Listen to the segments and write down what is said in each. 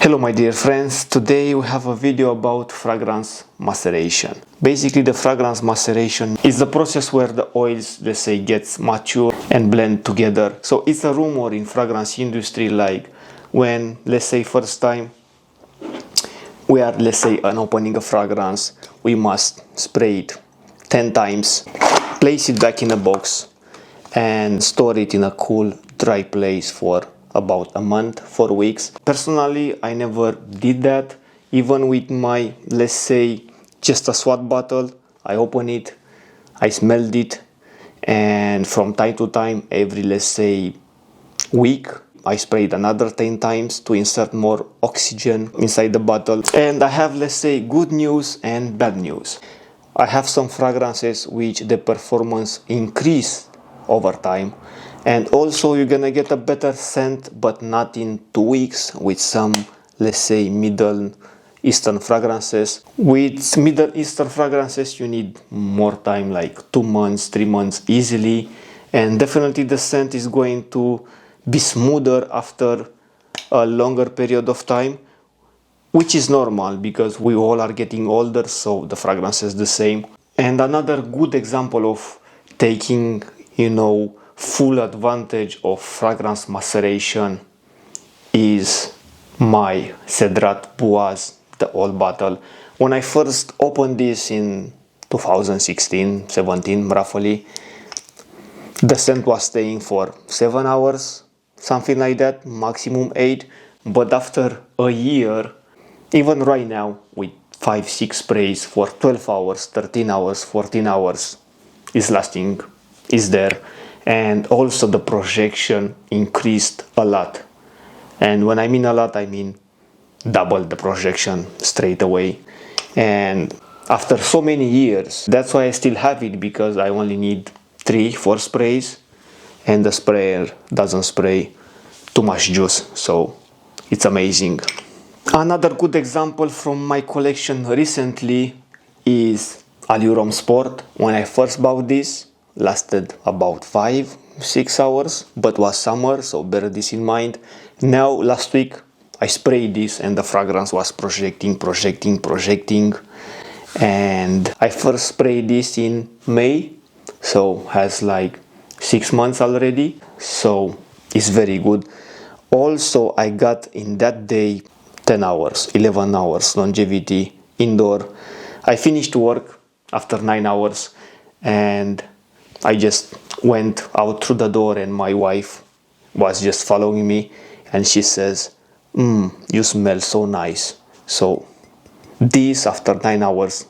Hello my dear friends, today we have a video about fragrance maceration. Basically the fragrance maceration is the process where the oils, let's say, gets mature and blend together. So it's a rumor in fragrance industry, like when, let's say, first time we are, let's say, opening a fragrance, we must spray it 10 times, place it back in a box and store it in a cool, dry place for about a month, 4 weeks. Personally, I never did that. Even with my, let's say, just a SWAT bottle, I open it, I smelled it, and from time to time, every, let's say, week, I sprayed another 10 times to insert more oxygen inside the bottle. And I have, let's say, good news and bad news. I have some fragrances which the performance increase over time, and also you're gonna get a better scent, but not in 2 weeks with some, let's say, Middle Eastern fragrances. With Middle Eastern fragrances you need more time, like 2 months, 3 months easily, and definitely the scent is going to be smoother after a longer period of time, which is normal because we all are getting older, so the fragrance is the same. And another good example of taking, full advantage of fragrance maceration is my Cedrat Boaz, the old bottle. When I first opened this in 2016, 17 roughly, the scent was staying for 7 hours, something like that, maximum 8. But after a year, even right now with 5-6 sprays for 12 hours, 13 hours, 14 hours, is lasting, is there. And also the projection increased a lot. And when I mean a lot, I mean double the projection straight away. And after so many years, that's why I still have it, because I only need 3-4 sprays and the sprayer doesn't spray too much juice. So it's amazing. Another good example from my collection recently is Alurom Sport. When I first bought this, lasted about 5-6 hours, but was summer, so bear this in mind. Now last week I sprayed this and the fragrance was projecting, and I first sprayed this in May, so has like 6 months already, so it's very good. Also I got in that day 10 hours, 11 hours longevity indoor. I finished work after 9 hours and I just went out through the door and my wife was just following me and she says, you smell so nice. So this, after 9 hours,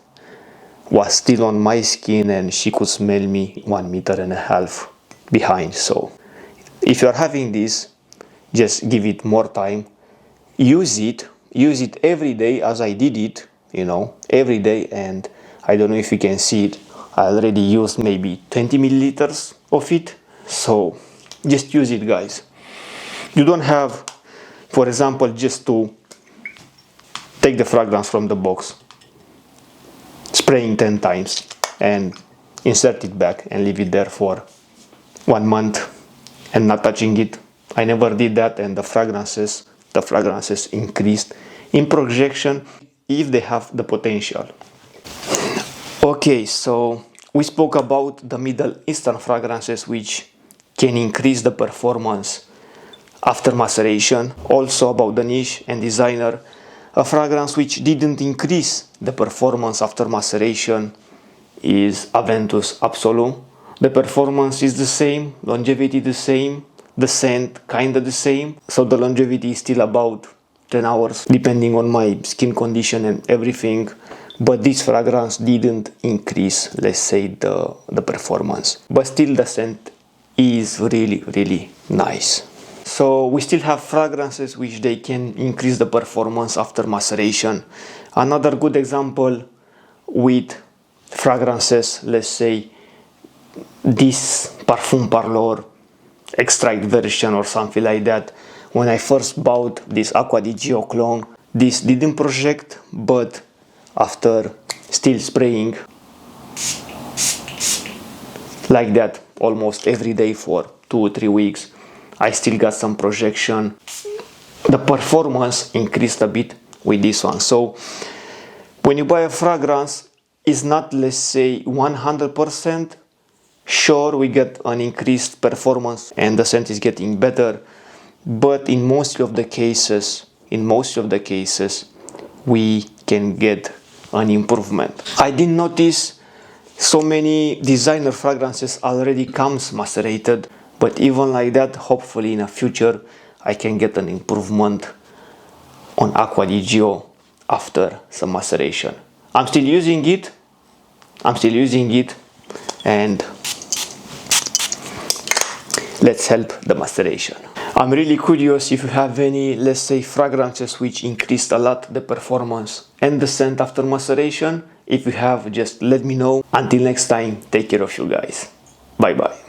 was still on my skin and she could smell me 1.5 meters behind. So if you're having this, just give it more time. Use it every day, as I did it, every day. And I don't know if you can see it, I already used maybe 20 milliliters of it. So just use it, guys. You don't have, for example, just to take the fragrance from the box, spraying 10 times and insert it back and leave it there for 1 month and not touching it. I never did that, and the fragrances increased in projection if they have the potential. Okay, so we spoke about the Middle Eastern fragrances which can increase the performance after maceration. Also about the niche and designer, a fragrance which didn't increase the performance after maceration is Aventus Absolu. The performance is the same, longevity the same, the scent kinda the same. So the longevity is still about 10 hours depending on my skin condition and everything. But this fragrance didn't increase, let's say, the performance. But still the scent is really, really nice. So we still have fragrances which they can increase the performance after maceration. Another good example with fragrances, let's say, this Parfum Parlor extract version or something like that. When I first bought this Acqua di Gio clone, this didn't project, but after still spraying like that almost every day for 2 or 3 weeks, I still got some projection. the performance increased a bit with this one. So when you buy a fragrance, it's not, let's say, 100% sure we get an increased performance and the scent is getting better, but in most of the cases we can get an improvement. I didn't notice so many designer fragrances already comes macerated, but even like that, hopefully in the future I can get an improvement on Acqua di Gio after some maceration. I'm still using it and let's help the maceration. I'm really curious if you have any, let's say, fragrances which increased a lot the performance and the scent after maceration. If you have, just let me know. Until next time, take care of you guys. Bye bye.